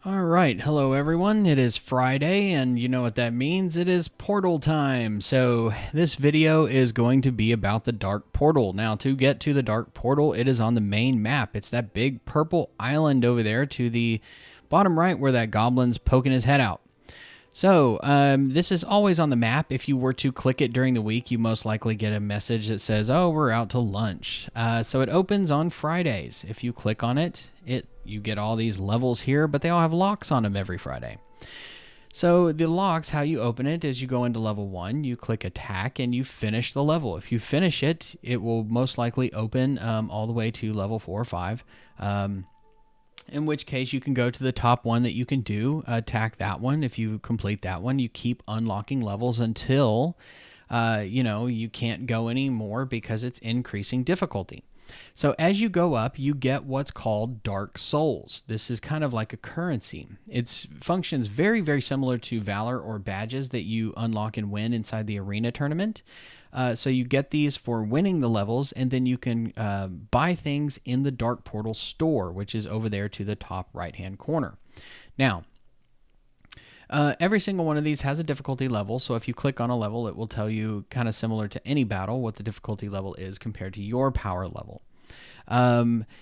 All right, hello everyone. It is Friday, and you know what that means. It is portal time. So, this video is going to be about the Dark Portal. Now, to get to the Dark Portal, it is on the main map. It's that big purple island over there to the bottom right where that goblin's poking his head out. So, this is always on the map. If you were to click it during the week, you most likely get a message that says, "Oh, we're out to lunch." So it opens on Fridays. If you click on it, you get all these levels here, but they all have locks on them every Friday. So the locks, how you open it is you go into level 1, you click attack, and you finish the level. If you finish it, it will most likely open all the way to level 4 or 5. In which case you can go to the top one that you can do, attack that one. If you complete that one, you keep unlocking levels until, you can't go anymore because it's increasing difficulty. So as you go up, you get what's called Dark Souls. This is kind of like a currency. It functions very, very similar to Valor or badges that you unlock and win inside the arena tournament. So you get these for winning the levels, and then you can buy things in the Dark Portal store, which is over there to the top right-hand corner. Now, every single one of these has a difficulty level, so if you click on a level, it will tell you, kind of similar to any battle, what the difficulty level is compared to your power level.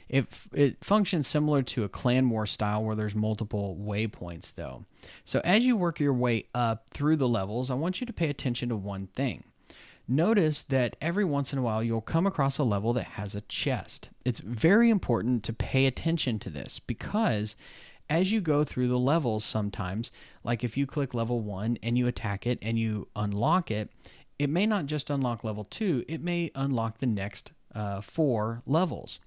It functions similar to a clan war style where there's multiple waypoints, though. So as you work your way up through the levels, I want you to pay attention to one thing. Notice that every once in a while you'll come across a level that has a chest. It's very important to pay attention to this because as you go through the levels sometimes, like if you click level 1 and you attack it and you unlock it, it may not just unlock level 2, it may unlock the next 4 levels.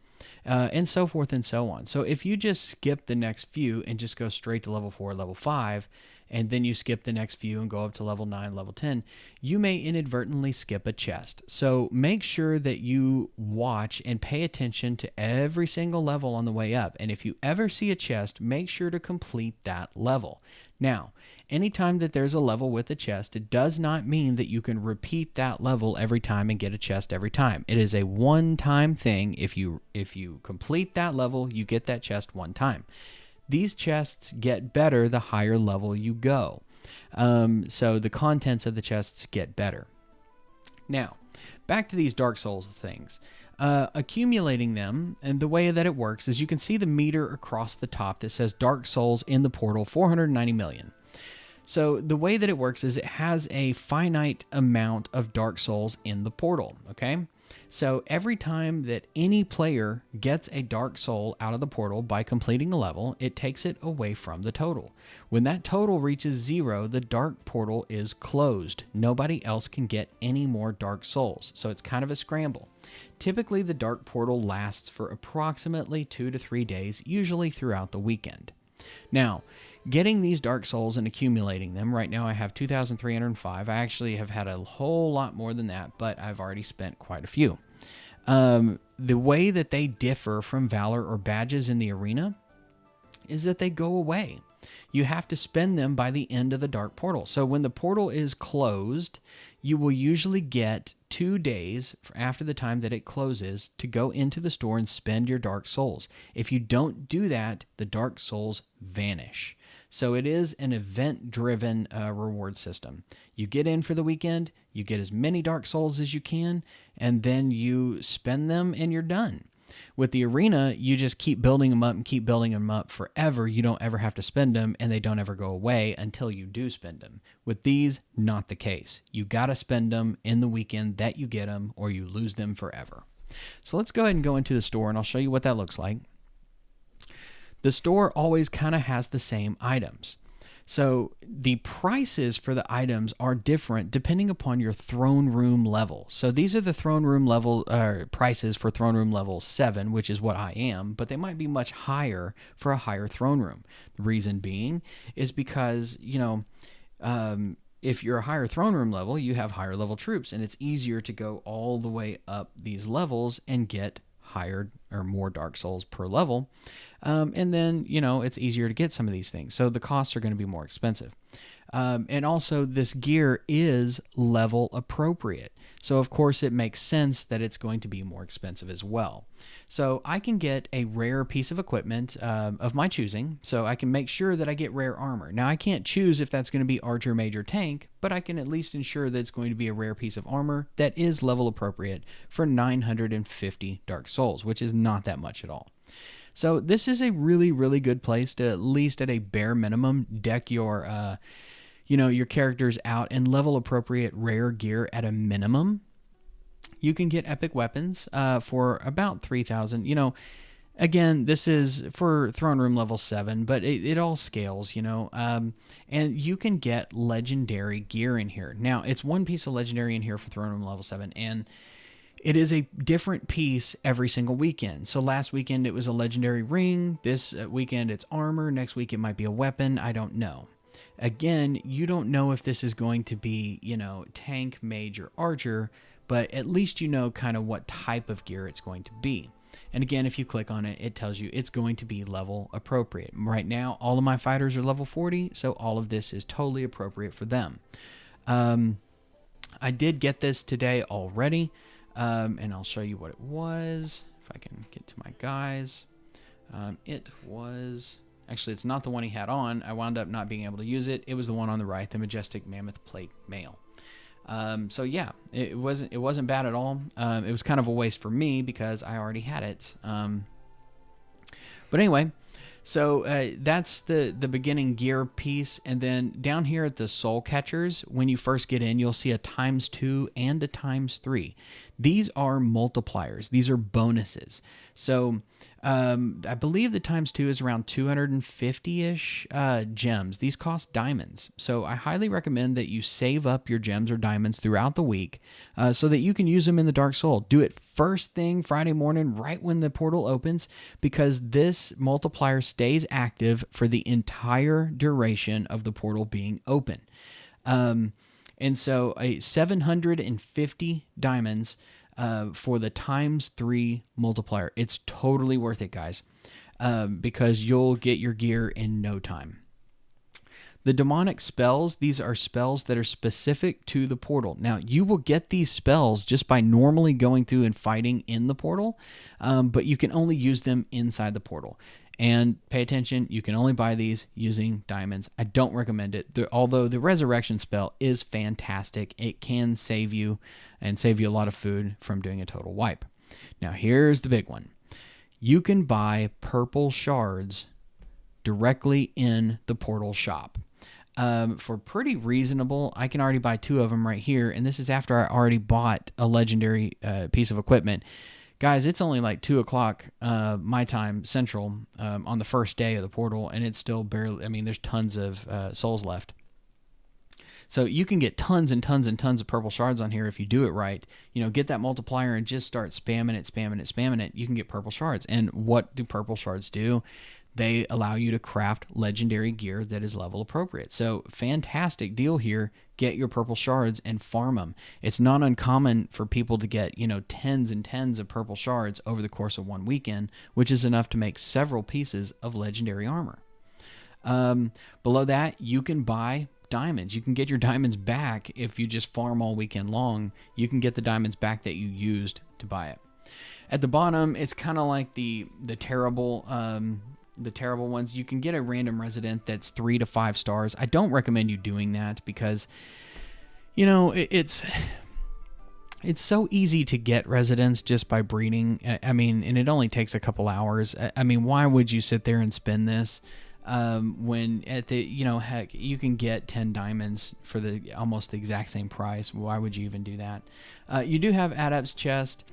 And so forth and so on. So if you just skip the next few and just go straight to level 4, level 5, and then you skip the next few and go up to level 9, level 10, you may inadvertently skip a chest. So make sure that you watch and pay attention to every single level on the way up. And if you ever see a chest, make sure to complete that level. Now, anytime that there's a level with a chest, it does not mean that you can repeat that level every time and get a chest every time. It is a one-time thing. If you complete that level, you get that chest one time. These chests get better the higher level you go. So the contents of the chests get better. Now, back to these Dark Souls things. Accumulating them, and the way that it works is you can see the meter across the top that says Dark Souls in the portal, 490 million. So the way that it works is it has a finite amount of Dark Souls in the portal, okay? So every time that any player gets a Dark Soul out of the portal by completing a level, it takes it away from the total. When that total reaches 0, the Dark Portal is closed. Nobody else can get any more Dark Souls, so it's kind of a scramble. Typically, the Dark Portal lasts for approximately 2 to 3 days, usually throughout the weekend. Now, getting these Dark Souls and accumulating them, right now I have 2,305. I actually have had a whole lot more than that, but I've already spent quite a few. The way that they differ from Valor or badges in the arena is that they go away. You have to spend them by the end of the Dark Portal. So when the portal is closed, you will usually get 2 days after the time that it closes to go into the store and spend your Dark Souls. If you don't do that, the Dark Souls vanish. So it is an event-driven reward system. You get in for the weekend, you get as many Dark Souls as you can, and then you spend them and you're done. With the arena, you just keep building them up and keep building them up forever. You don't ever have to spend them, and they don't ever go away until you do spend them. With these, not the case. You got to spend them in the weekend that you get them, or you lose them forever. So let's go ahead and go into the store, and I'll show you what that looks like. The store always kind of has the same items. So the prices for the items are different depending upon your throne room level. So these are the throne room level prices for throne room level 7, which is what I am, but they might be much higher for a higher throne room. The reason being is because, if you're a higher throne room level, you have higher level troops, and it's easier to go all the way up these levels and get higher or more Dark Souls per level. And then, it's easier to get some of these things. So the costs are going to be more expensive. And also, this gear is level appropriate. So, of course, it makes sense that it's going to be more expensive as well. So, I can get a rare piece of equipment of my choosing. So, I can make sure that I get rare armor. Now, I can't choose if that's going to be archer, mage, or tank, but I can at least ensure that it's going to be a rare piece of armor that is level appropriate for 950 Dark Souls, which is not that much at all. So, this is a really, really good place to, at least at a bare minimum, deck your characters out and level appropriate rare gear at a minimum. You can get epic weapons for about 3,000. Again, this is for throne room level 7, but it all scales, and you can get legendary gear in here. Now, it's one piece of legendary in here for throne room level 7, and it is a different piece every single weekend. So last weekend it was a legendary ring. This weekend it's armor. Next week it might be a weapon. I don't know. Again, you don't know if this is going to be, tank, mage, or archer, but at least you know kind of what type of gear it's going to be. And again, if you click on it, it tells you it's going to be level appropriate. Right now, all of my fighters are level 40, so all of this is totally appropriate for them. I did get this today already, and I'll show you what it was, if I can get to my guys. It was... Actually, it's not the one he had on. I wound up not being able to use it. It was the one on the right, the Majestic Mammoth Plate Mail. So yeah, it wasn't bad at all. It was kind of a waste for me because I already had it. But anyway, so that's the beginning gear piece. And then down here at the Soul Catchers, when you first get in, you'll see a ×2 and a ×3. These are multipliers. These are bonuses. So I believe the ×2 is around 250-ish gems. These cost diamonds. So I highly recommend that you save up your gems or diamonds throughout the week so that you can use them in the Dark Soul. Do it first thing Friday morning, right when the portal opens, because this multiplier stays active for the entire duration of the portal being open. And so 750 diamonds for the ×3 multiplier. It's totally worth it, guys, because you'll get your gear in no time. The demonic spells, these are spells that are specific to the portal. Now, you will get these spells just by normally going through and fighting in the portal, but you can only use them inside the portal. And pay attention, you can only buy these using diamonds. I don't recommend it. Although the resurrection spell is fantastic, it can save you and save you a lot of food from doing a total wipe. Now here's the big one. You can buy purple shards directly in the portal shop. For pretty reasonable. I can already buy 2 of them right here, and this is after I already bought a legendary piece of equipment. Guys, it's only like 2 o'clock my time, Central, on the first day of the portal, and it's still barely, there's tons of souls left. So you can get tons and tons and tons of purple shards on here if you do it right. Get that multiplier and just start spamming it. You can get purple shards. And what do purple shards do? They allow you to craft legendary gear that is level appropriate. So fantastic deal here. Get your purple shards and farm them. It's not uncommon for people to get, tens and tens of purple shards over the course of one weekend, which is enough to make several pieces of legendary armor. Below that, you can buy diamonds. You can get your diamonds back if you just farm all weekend long. You can get the diamonds back that you used to buy it. At the bottom, it's kind of like the terrible ones. You can get a random resident that's 3 to 5 stars. I don't recommend you doing that because, it's so easy to get residents just by breeding. And it only takes a couple hours. Why would you sit there and spend this when at the, heck, you can get 10 diamonds for almost the exact same price? Why would you even do that? You do have Adept's Chest.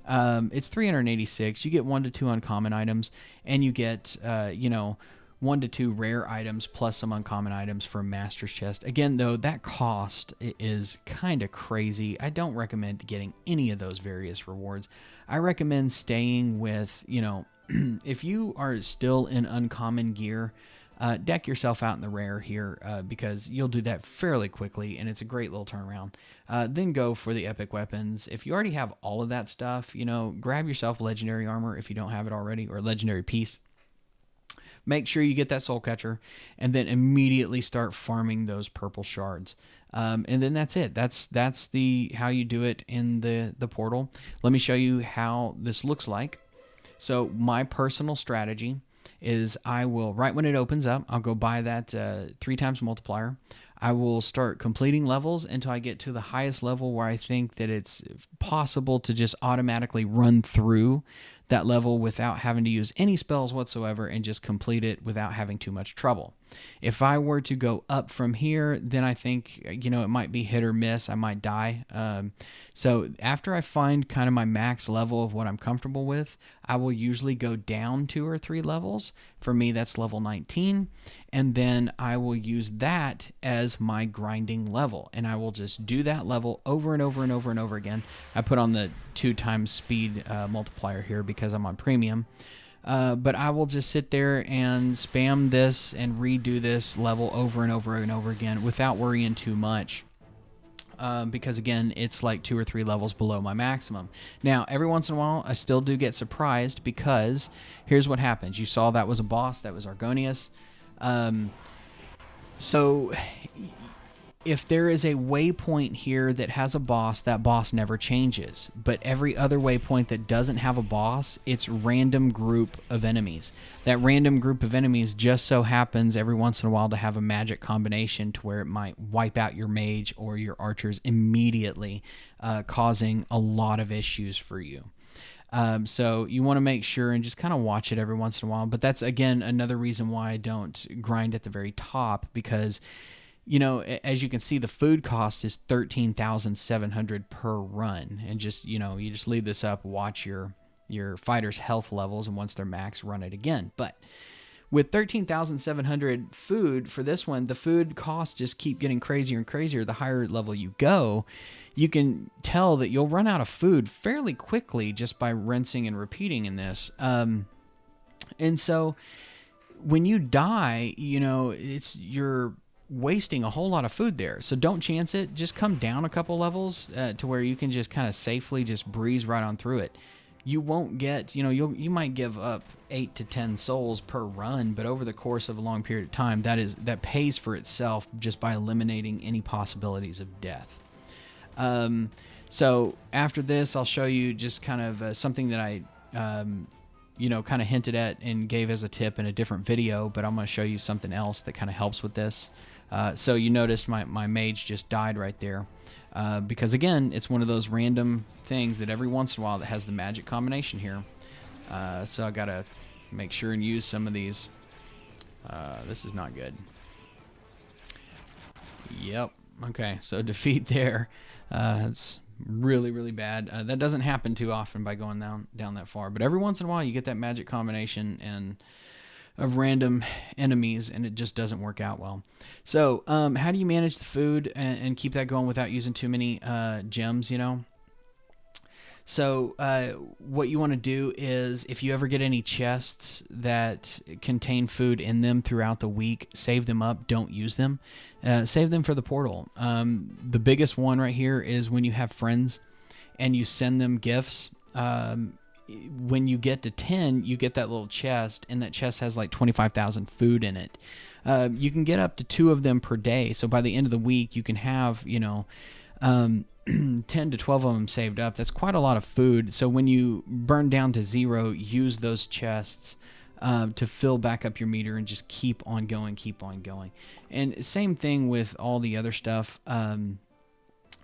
It's 386. You get 1 to 2 uncommon items, and you get 1 to 2 rare items plus some uncommon items for Master's Chest. Again, though, that cost is kind of crazy. I don't recommend getting any of those various rewards. I recommend staying with, if you are still in uncommon gear, deck yourself out in the rare here because you'll do that fairly quickly, and it's a great little turnaround. Then go for the epic weapons. If you already have all of that stuff, grab yourself legendary armor if you don't have it already, or legendary piece. Make sure you get that soul catcher, and then immediately start farming those purple shards. And then that's it. That's the how you do it in the portal. Let me show you how this looks like. So my personal strategy is I will, right when it opens up, I'll go buy that 3 times multiplier. I will start completing levels until I get to the highest level where I think that it's possible to just automatically run through that level without having to use any spells whatsoever and just complete it without having too much trouble. If I were to go up from here, then I think, it might be hit or miss. I might die. So after I find kind of my max level of what I'm comfortable with, I will usually go down 2 or 3 levels. For me, that's level 19. And then I will use that as my grinding level. And I will just do that level over and over and over and over again. I put on the 2 times speed multiplier here because I'm on premium. But I will just sit there and spam this and redo this level over and over and over again without worrying too much. Because again, it's like 2 or 3 levels below my maximum. Now, every once in a while, I still do get surprised because here's what happens. You saw that was a boss. That was Argonius. So if there is a waypoint here that has a boss, that boss never changes. But every other waypoint that doesn't have a boss, it's random group of enemies. That random group of enemies just so happens every once in a while to have a magic combination to where it might wipe out your mage or your archers immediately, causing a lot of issues for you. So you want to make sure and just kind of watch it every once in a while. But that's, again, another reason why I don't grind at the very top, because as you can see, the food cost is 13,700 per run, and just you just leave this up, watch your fighters' health levels, and once they're max, run it again. But with 13,700 food for this one, the food costs just keep getting crazier and crazier. The higher level you go, you can tell that you'll run out of food fairly quickly just by rinsing and repeating in this. And so when you die, you're wasting a whole lot of food there. So don't chance it. Just come down a couple levels to where you can just kind of safely just breeze right on through it. You won't get, you might give up 8 to 10 souls per run, but over the course of a long period of time, that pays for itself just by eliminating any possibilities of death. So after this, I'll show you just kind of something that I kind of hinted at and gave as a tip in a different video, but I'm going to show you something else that kind of helps with this. So you noticed my mage just died right there. Because again, it's one of those random things that every once in a while that has the magic combination here. So I got to make sure and use some of these. This is not good. Yep. Okay, so defeat there. It's really, really bad. That doesn't happen too often by going down that far, but every once in a while you get that magic combination and of random enemies, and it just doesn't work out well. So how do you manage the food and keep that going without using too many gems, So what you want to do is, if you ever get any chests that contain food in them throughout the week, save them up. Don't use them. Save them for the portal. The biggest one right here is when you have friends and you send them gifts. When you get to 10, you get that little chest, and that chest has like 25,000 food in it. You can get up to 2 of them per day. So by the end of the week, you can have, 10 to 12 of them saved up. That's quite a lot of food. So when you burn down to 0, use those chests to fill back up your meter and just keep on going, keep on going. And same thing with all the other stuff.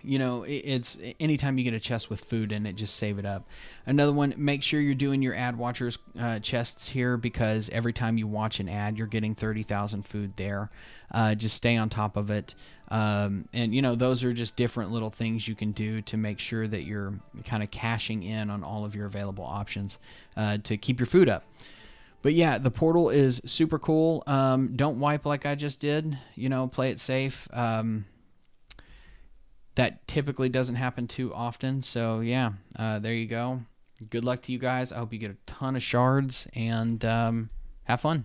It's anytime you get a chest with food in it, just save it up. Another one, make sure you're doing your ad watchers chests here, because every time you watch an ad, you're getting 30,000 food there. Just stay on top of it. And those are just different little things you can do to make sure that you're kind of cashing in on all of your available options to keep your food up. But yeah, the portal is super cool. Don't wipe like I just did. Play it safe. That typically doesn't happen too often. So yeah, there you go. Good luck to you guys. I hope you get a ton of shards, and have fun.